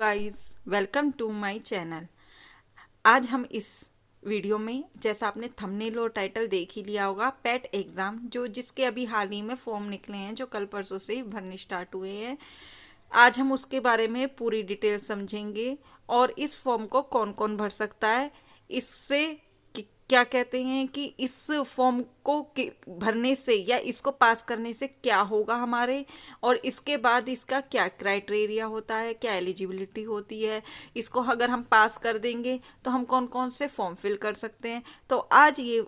Guys, welcome to my channel. आज हम इस वीडियो में, जैसा आपने थंबनेल और टाइटल देख ही लिया होगा, पेट एग्ज़ाम जिसके अभी हाल ही में फॉर्म निकले हैं, जो कल परसों से ही भरने स्टार्ट हुए हैं। आज हम उसके बारे में पूरी डिटेल समझेंगे और इस फॉर्म को कौन कौन भर सकता है, इससे क्या कहते हैं कि इस फॉर्म को भरने से या इसको पास करने से क्या होगा हमारे, और इसके बाद इसका क्या क्राइटेरिया होता है, क्या एलिजिबिलिटी होती है, इसको अगर हम पास कर देंगे तो हम कौन कौन से फॉर्म फिल कर सकते हैं। तो आज ये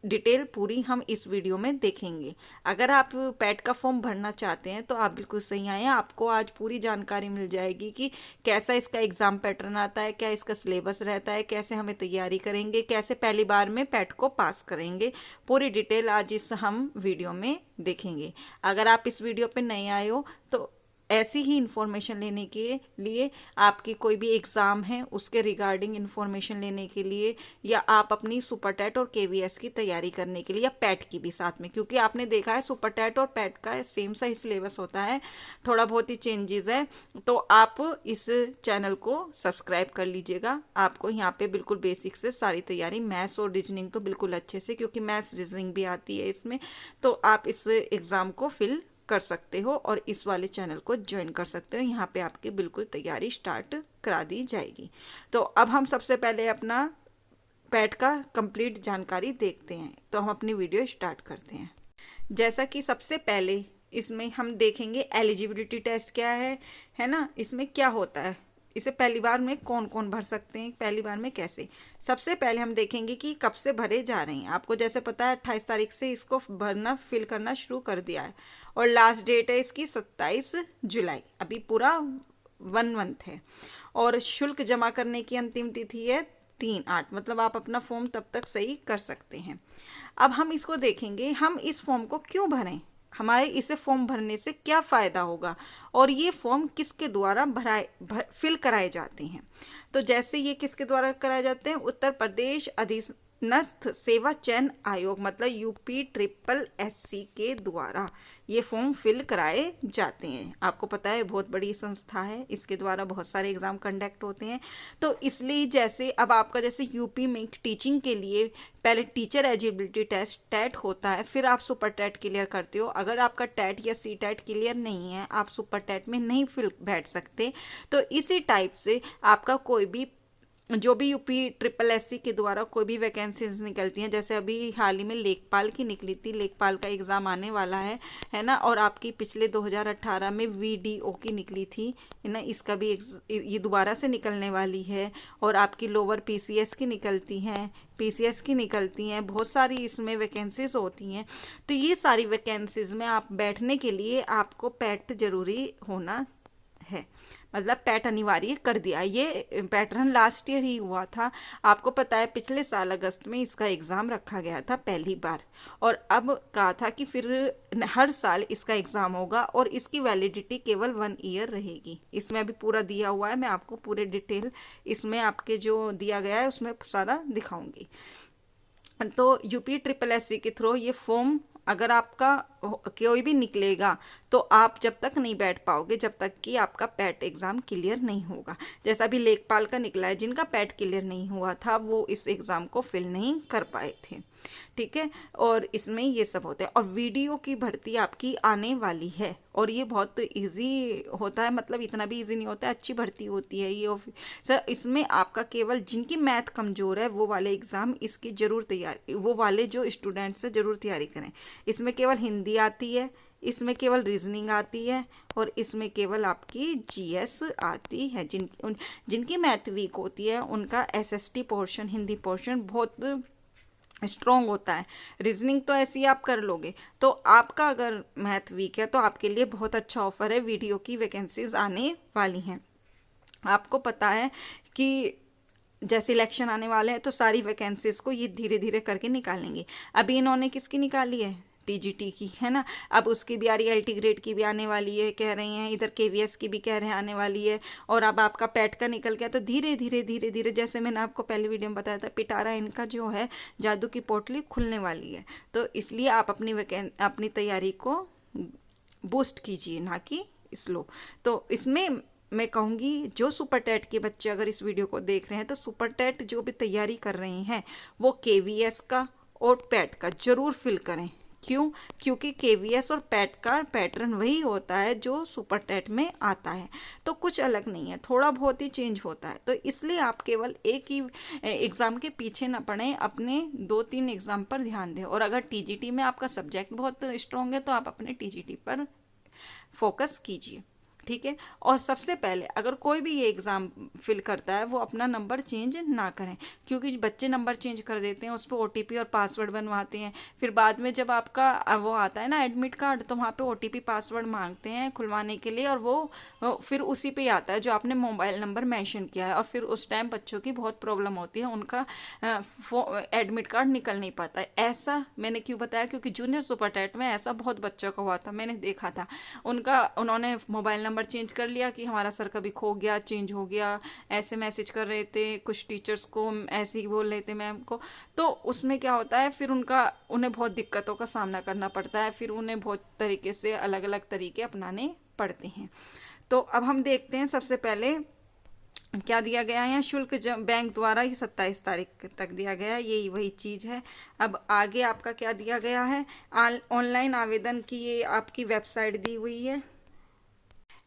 डिटेल पूरी हम इस वीडियो में देखेंगे। अगर आप पैट का फॉर्म भरना चाहते हैं तो आप बिल्कुल सही आए हैं। आपको आज पूरी जानकारी मिल जाएगी कि कैसा इसका एग्ज़ाम पैटर्न आता है, क्या इसका सिलेबस रहता है, कैसे हमें तैयारी करेंगे, कैसे पहली बार में पैट को पास करेंगे। पूरी डिटेल आज इस हम वीडियो में देखेंगे। अगर आप इस वीडियो पे नए आए हो तो ऐसी ही इंफॉर्मेशन लेने के लिए, आपकी कोई भी एग्ज़ाम है उसके रिगार्डिंग इंफॉर्मेशन लेने के लिए, या आप अपनी सुपर टेट और केवीएस की तैयारी करने के लिए, या पैट की भी साथ में, क्योंकि आपने देखा है सुपर टेट और पैट का सेम सा ही सिलेबस होता है, थोड़ा बहुत ही चेंजेस है। तो आप इस चैनल को सब्सक्राइब कर लीजिएगा। आपको यहाँ पे बिल्कुल बेसिक से सारी तैयारी, मैथ्स और रीजनिंग तो बिल्कुल अच्छे से, क्योंकि मैथ्स रीजनिंग भी आती है इसमें, तो आप इस एग्ज़ाम को फिल कर सकते हो और इस वाले चैनल को ज्वाइन कर सकते हो। यहाँ पे आपकी बिल्कुल तैयारी स्टार्ट करा दी जाएगी। तो अब हम सबसे पहले अपना पैट का कंप्लीट जानकारी देखते हैं। तो हम अपनी वीडियो स्टार्ट करते हैं। जैसा कि सबसे पहले इसमें हम देखेंगे एलिजिबिलिटी टेस्ट क्या है ना, इसमें क्या होता है, इसे पहली बार में कौन कौन भर सकते हैं, पहली बार में कैसे। सबसे पहले हम देखेंगे कि कब से भरे जा रहे हैं। आपको जैसे पता है 28 तारीख से इसको भरना, फिल करना शुरू कर दिया है, और लास्ट डेट है इसकी 27 जुलाई। अभी पूरा 1 मंथ है, और शुल्क जमा करने की अंतिम तिथि है 3/8, मतलब आप अपना फॉर्म तब तक सही कर सकते हैं। अब हम इसको देखेंगे, हम इस फॉर्म को क्यों भरें, हमारे इसे फॉर्म भरने से क्या फ़ायदा होगा, और ये फॉर्म किसके द्वारा फिल कराए जाते हैं। तो जैसे ये किसके द्वारा कराए जाते हैं, उत्तर प्रदेश अधीनस्थ सेवा चयन आयोग, मतलब UPSSC के द्वारा ये फॉर्म फिल कराए जाते हैं। आपको पता है बहुत बड़ी संस्था है, इसके द्वारा बहुत सारे एग्ज़ाम कंडक्ट होते हैं। तो इसलिए जैसे अब आपका जैसे यूपी में टीचिंग के लिए पहले टीचर एलिजिबिलिटी टेस्ट टेट होता है, फिर आप सुपर टेट क्लियर करते हो। अगर आपका टेट या सी टेट क्लियर नहीं है, आप सुपर टेट में नहीं फिर बैठ सकते। तो इसी टाइप से आपका कोई भी जो भी UPSSC के द्वारा कोई भी वैकेंसीज निकलती हैं, जैसे अभी हाल ही में लेखपाल की निकली थी, लेखपाल का एग्ज़ाम आने वाला है ना, और आपकी पिछले 2018 में VDO की निकली थी, है ना, इसका भी ये दोबारा से निकलने वाली है। और आपकी लोअर PCS की निकलती हैं, PCS की निकलती हैं, बहुत सारी इसमें वैकेंसीज होती हैं। तो ये सारी वैकेंसीज में आप बैठने के लिए आपको पैट जरूरी होना है, मतलब पैट अनिवार्य कर दिया। ये पैटर्न लास्ट ईयर ही हुआ था। आपको पता है पिछले साल अगस्त में इसका एग्ज़ाम रखा गया था पहली बार, और अब कहा था कि फिर हर साल इसका एग्ज़ाम होगा, और इसकी वैलिडिटी केवल 1 ईयर रहेगी। इसमें अभी पूरा दिया हुआ है, मैं आपको पूरे डिटेल इसमें आपके जो दिया गया है उसमें सारा दिखाऊंगी। तो UPSSC के थ्रू ये फॉर्म अगर आपका कोई भी निकलेगा, तो आप जब तक नहीं बैठ पाओगे जब तक कि आपका पैट एग्ज़ाम क्लियर नहीं होगा। जैसा भी लेखपाल का निकला है, जिनका पैट क्लियर नहीं हुआ था वो इस एग्ज़ाम को फिल नहीं कर पाए थे, ठीक है। और इसमें ये सब होता है, और वीडियो की भर्ती आपकी आने वाली है, और ये बहुत इजी होता है, मतलब इतना भी इजी नहीं होता है, अच्छी भर्ती होती है ये। सर इसमें आपका केवल जिनकी मैथ कमज़ोर है वो वाले एग्ज़ाम इसकी ज़रूर तैयारी, वो वाले जो स्टूडेंट्स हैं ज़रूर तैयारी करें। इसमें केवल हिंदी आती है, इसमें केवल रीजनिंग आती है, और इसमें केवल आपकी GS आती है। जिनकी मैथ वीक होती है उनका SST पोर्शन, हिंदी पोर्शन बहुत स्ट्रॉन्ग होता है। रीजनिंग तो ऐसी आप कर लोगे। तो आपका अगर मैथ वीक है तो आपके लिए बहुत अच्छा ऑफर है, वीडियो की वैकेंसीज आने वाली हैं। आपको पता है कि जैसे इलेक्शन आने वाले हैं तो सारी वैकेंसीज को ये धीरे धीरे करके निकालेंगे। अभी इन्होंने किसकी निकाली है, TGT की, है ना। अब उसकी भी आ रही है, LT ग्रेड की भी आने वाली है कह रही हैं, इधर KVS की भी कह रहे हैं आने वाली है, और अब आपका पैट का निकल गया। तो धीरे धीरे धीरे धीरे, जैसे मैंने आपको पहले वीडियो में बताया था, पिटारा इनका जो है जादू की पोटली खुलने वाली है। तो इसलिए आप अपनी तैयारी को बूस्ट कीजिए, ना कि स्लो। तो इसमें मैं कहूँगी जो सुपर टेट के बच्चे अगर इस वीडियो को देख रहे हैं तो सुपर टेट जो भी तैयारी कर रहे हैं वो केवीएस का और पैट का जरूर फिल करें। क्यों? क्योंकि केवीएस और पैट का पैटर्न वही होता है जो सुपर टेट में आता है, तो कुछ अलग नहीं है, थोड़ा बहुत ही चेंज होता है। तो इसलिए आप केवल एक ही एग्ज़ाम के पीछे ना पड़ें, अपने 2-3 एग्ज़ाम पर ध्यान दें। और अगर टीजीटी में आपका सब्जेक्ट बहुत स्ट्रॉन्ग है तो आप अपने टीजीटी पर फोकस कीजिए, ठीक है। और सबसे पहले अगर कोई भी ये एग्ज़ाम फिल करता है वो अपना नंबर चेंज ना करें, क्योंकि बच्चे नंबर चेंज कर देते हैं, उस पर ओटीपी और पासवर्ड बनवाते हैं। फिर बाद में जब आपका वो आता है ना एडमिट कार्ड, तो वहाँ पे ओटीपी पासवर्ड मांगते हैं खुलवाने के लिए, और वो फिर उसी पे आता है जो आपने मोबाइल नंबर मेंशन किया है। और फिर उस टाइम बच्चों की बहुत प्रॉब्लम होती है, उनका एडमिट कार्ड निकल नहीं पाता है। ऐसा मैंने क्यों बताया? क्योंकि जूनियर सुपर टेट में ऐसा बहुत बच्चों का हुआ था, मैंने देखा था। उन्होंने मोबाइल नंबर चेंज कर लिया कि हमारा सर कभी खो गया, चेंज हो गया, ऐसे मैसेज कर रहे थे, कुछ टीचर्स को ऐसे ही बोल रहे थे मैम को। तो उसमें क्या होता है, फिर उन्हें बहुत दिक्कतों का सामना करना पड़ता है, फिर उन्हें बहुत तरीके से अलग अलग तरीके अपनाने पड़ते हैं। तो अब हम देखते हैं सबसे पहले क्या दिया गया है। शुल्क बैंक द्वारा ही 27 तारीख तक दिया गया है, यही वही चीज़ है। अब आगे आपका क्या दिया गया है, ऑनलाइन आवेदन की ये आपकी वेबसाइट दी हुई है।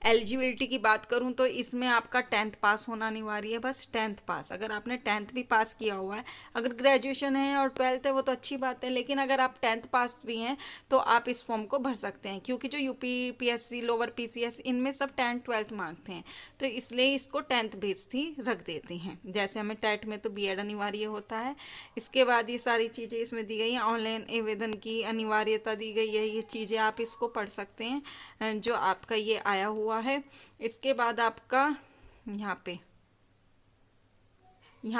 एलिजिबिलिटी की बात करूं तो इसमें आपका 10th पास होना अनिवार्य है, बस 10th पास। अगर आपने 10th भी पास किया हुआ है, अगर ग्रेजुएशन है और 12th है वो तो अच्छी बात है, लेकिन अगर आप 10th पास भी हैं तो आप इस फॉर्म को भर सकते हैं, क्योंकि जो यूपी पीएससी लोअर पीसीएस इनमें सब 10th 12th मांगते हैं, तो इसलिए इसको 10th बेस्ड ही रख देते हैं। जैसे हमें टेट में तो बीएड अनिवार्य होता है। इसके बाद ये सारी चीज़ें इसमें दी गई हैं, ऑनलाइन आवेदन की अनिवार्यता दी गई है, ये चीज़ें आप इसको पढ़ सकते हैं जो आपका ये आया हुआ है। इसके बाद आपका यहाँ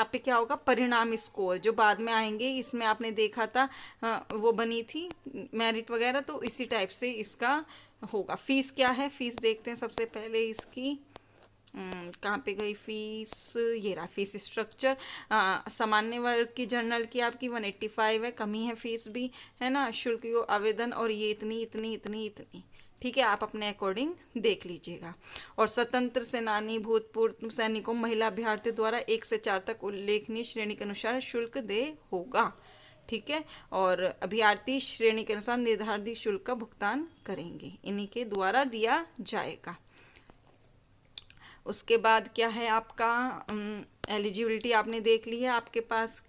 पे क्या होगा, परिणाम स्कोर जो बाद में आएंगे, इसमें आपने देखा था वो बनी थी मेरिट वगैरह, तो इसी टाइप से इसका होगा। फीस क्या है, फीस देखते हैं सबसे पहले इसकी। कहाँ पे गई फीस, ये रहा फीस स्ट्रक्चर। सामान्य वर्ग की जर्नल की आपकी 185 है, कमी है फीस भी, है ना। शुल्क आवेदन और ये इतनी इतनी इतनी इतनी, ठीक है, आप अपने अकॉर्डिंग देख लीजिएगा। और स्वतंत्र सेनानी, भूतपूर्व सैनिकों, महिला अभ्यर्थियों द्वारा 1 से 4 तक उल्लेखनीय श्रेणी के अनुसार शुल्क देय होगा, ठीक है। और अभ्यर्थी श्रेणी के अनुसार निर्धारित शुल्क का भुगतान करेंगे, इन्हीं के द्वारा दिया जाएगा। उसके बाद क्या है आपका एलिजिबिलिटी आपने देख ली है। आपके पास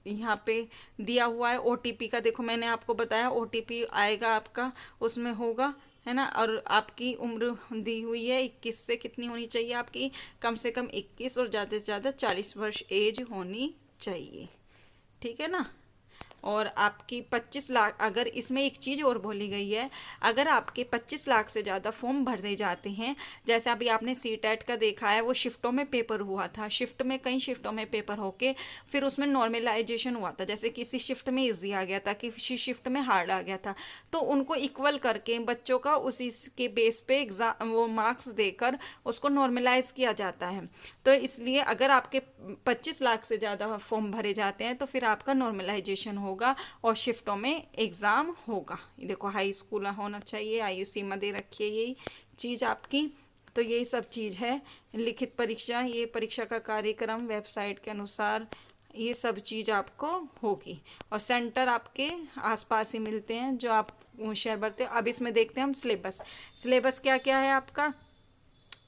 यहाँ पे दिया हुआ है ओटीपी का, देखो मैंने आपको बताया ओटीपी आएगा आपका, उसमें होगा, है ना। और आपकी उम्र दी हुई है 21 से कितनी होनी चाहिए आपकी, कम से कम 21 और ज़्यादा से ज़्यादा 40 वर्ष एज होनी चाहिए, ठीक है ना। और आपकी 25 लाख, अगर इसमें एक चीज़ और बोली गई है, अगर आपके 25 लाख से ज़्यादा फॉर्म भरे जाते हैं, जैसे अभी आपने सीटेट का देखा है, वो शिफ्टों में पेपर हुआ था, शिफ्ट में कई शिफ्टों में पेपर होके फिर उसमें नॉर्मलाइजेशन हुआ था, जैसे किसी शिफ्ट में ईजी आ गया था, किसी शिफ्ट में हार्ड आ गया था, तो उनको इक्वल करके बच्चों का उसी के बेस पे एग्जाम वो मार्क्स देकर उसको नॉर्मलाइज किया जाता है। तो इसलिए अगर आपके 25 लाख से ज़्यादा फॉर्म भरे जाते हैं तो फिर आपका नॉर्मलाइजेशन होगा और शिफ्टों में एग्ज़ाम होगा। देखो हाई स्कूल होना चाहिए, आयु सीमा दे रखी है, यही चीज़ आपकी। तो यही सब चीज़ है। लिखित परीक्षा, ये परीक्षा का कार्यक्रम वेबसाइट के अनुसार ये सब चीज़ आपको होगी, और सेंटर आपके आसपास ही मिलते हैं जो आप शहर भरते हो। अब इसमें देखते हैं हम सिलेबस। सिलेबस क्या क्या है आपका,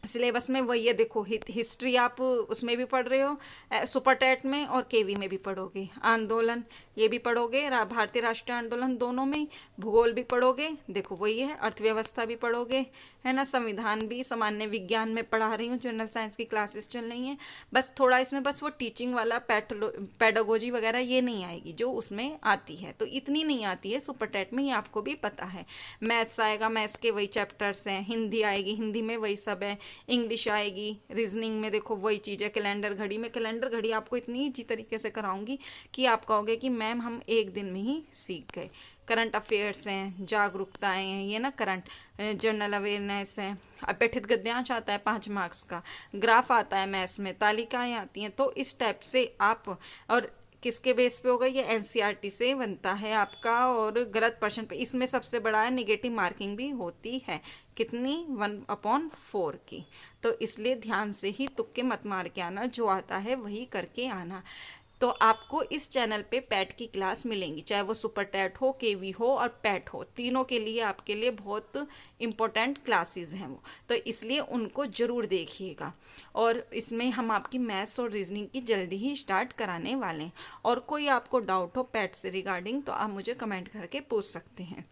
सिलेबस में वही है, देखो हिस्ट्री आप उसमें भी पढ़ रहे हो सुपर टेट में, और केवी में भी पढ़ोगे। आंदोलन ये भी पढ़ोगे, भारतीय राष्ट्रीय आंदोलन दोनों में। भूगोल भी पढ़ोगे, देखो वही है। अर्थव्यवस्था भी पढ़ोगे, है ना। संविधान भी, सामान्य विज्ञान में पढ़ा रही हूँ, जनरल साइंस की क्लासेस चल रही हैं। बस थोड़ा इसमें बस वो टीचिंग वाला पेडागोजी वगैरह ये नहीं आएगी जो उसमें आती है, तो इतनी नहीं आती है सुपर टेट में, ये आपको भी पता है। मैथ्स आएगा, मैथ्स के वही चैप्टर्स हैं। हिंदी आएगी, हिंदी में वही सब है। इंग्लिश आएगी, रीजनिंग में देखो वही चीज़ है। कैलेंडर घड़ी में, कैलेंडर घड़ी आपको इतनी ईजी तरीके से कराऊंगी कि आप कहोगे कि मैम हम एक दिन में ही सीख गए। करंट अफेयर्स हैं, जागरूकताएं हैं, ये ना करंट जनरल अवेयरनेस है। अपठित गद्यांश आता है 5 मार्क्स का, ग्राफ आता है मैथ्स में, तालिकाएं आती हैं। तो इस टाइप से आप, और किसके बेस पे होगा, ये एनसीईआरटी से बनता है आपका, और गलत प्रश्न पे इसमें सबसे बड़ा है नेगेटिव मार्किंग भी होती है, कितनी 1/4 की। तो इसलिए ध्यान से ही तुक्के मत मार के आना, जो आता है वही करके आना। तो आपको इस चैनल पे पैट की क्लास मिलेंगी, चाहे वो सुपर टैट हो, केवी हो और पैट हो, तीनों के लिए आपके लिए बहुत इम्पोर्टेंट क्लासेस हैं वो, तो इसलिए उनको ज़रूर देखिएगा। और इसमें हम आपकी मैथ्स और रीजनिंग की जल्दी ही स्टार्ट कराने वाले हैं। और कोई आपको डाउट हो पैट से रिगार्डिंग तो आप मुझे कमेंट करके पूछ सकते हैं।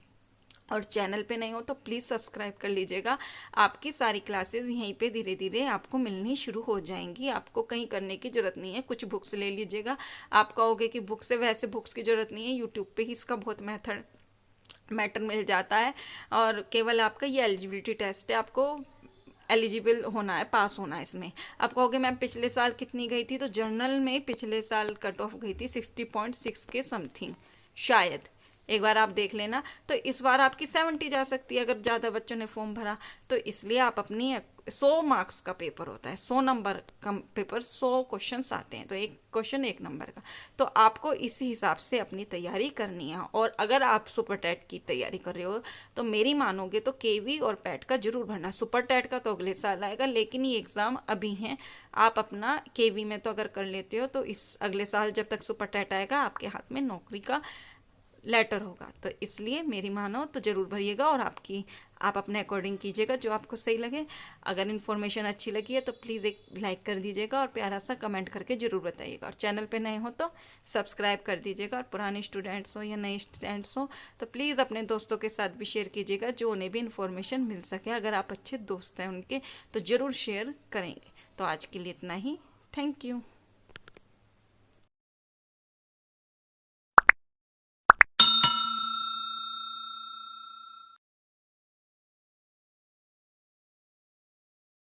और चैनल पे नहीं हो तो प्लीज़ सब्सक्राइब कर लीजिएगा। आपकी सारी क्लासेस यहीं पे धीरे धीरे आपको मिलनी शुरू हो जाएंगी, आपको कहीं करने की ज़रूरत नहीं है। कुछ बुक्स ले लीजिएगा, आप कहोगे कि बुक से, वैसे बुक्स की ज़रूरत नहीं है, यूट्यूब पे ही इसका बहुत मैटर मिल जाता है। और केवल आपका ये एलिजिबिलिटी टेस्ट है, आपको एलिजिबल होना है, पास होना है इसमें। आप कहोगे मैम पिछले साल कितनी गई थी, तो जर्नल में पिछले साल कट ऑफ गई थी 60.6 के समथिंग शायद, एक बार आप देख लेना। तो इस बार आपकी 70 जा सकती है अगर ज़्यादा बच्चों ने फॉर्म भरा। तो इसलिए आप अपनी 100 मार्क्स का पेपर होता है, 100 नंबर का पेपर, 100 क्वेश्चंस आते हैं, तो एक क्वेश्चन 1 नंबर का। तो आपको इसी हिसाब से अपनी तैयारी करनी है। और अगर आप सुपर टैट की तैयारी कर रहे हो तो मेरी मानोगे तो केवी और पैट का जरूर भरना। सुपर टैट का तो अगले साल आएगा, लेकिन ये एग्ज़ाम अभी हैं। आप अपना केवी में तो अगर कर लेते हो तो इस अगले साल जब तक सुपर टैट आएगा आपके हाथ में नौकरी का लेटर होगा। तो इसलिए मेरी मानो तो ज़रूर भरिएगा, और आप अपने अकॉर्डिंग कीजिएगा जो आपको सही लगे। अगर इन्फॉर्मेशन अच्छी लगी है तो प्लीज़ एक लाइक कर दीजिएगा और प्यारा सा कमेंट करके ज़रूर बताइएगा। और चैनल पे नए हो तो सब्सक्राइब कर दीजिएगा। और पुराने स्टूडेंट्स हो या नए स्टूडेंट्स हो तो प्लीज़ अपने दोस्तों के साथ भी शेयर कीजिएगा, जो उन्हें भी इन्फॉर्मेशन मिल सके। अगर आप अच्छे दोस्त हैं उनके तो ज़रूर शेयर करेंगे। तो आज के लिए इतना ही, थैंक यू।